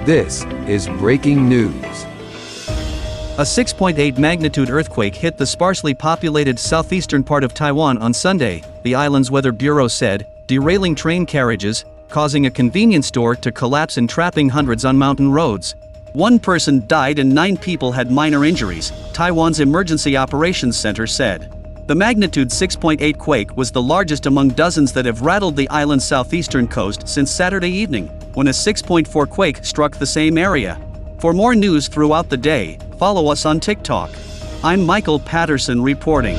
This is breaking news. A 6.8 magnitude earthquake hit the sparsely populated southeastern part of Taiwan on Sunday, the island's weather bureau said, derailing train carriages, causing a convenience store to collapse and trapping hundreds on mountain roads. One person died and 9 people had minor injuries, Taiwan's Emergency Operations Center said. The magnitude 6.8 quake was the largest among dozens that have rattled the island's southeastern coast since Saturday evening, when a 6.4 quake struck the same area. For more news throughout the day, follow us on TikTok. I'm Michael Patterson reporting.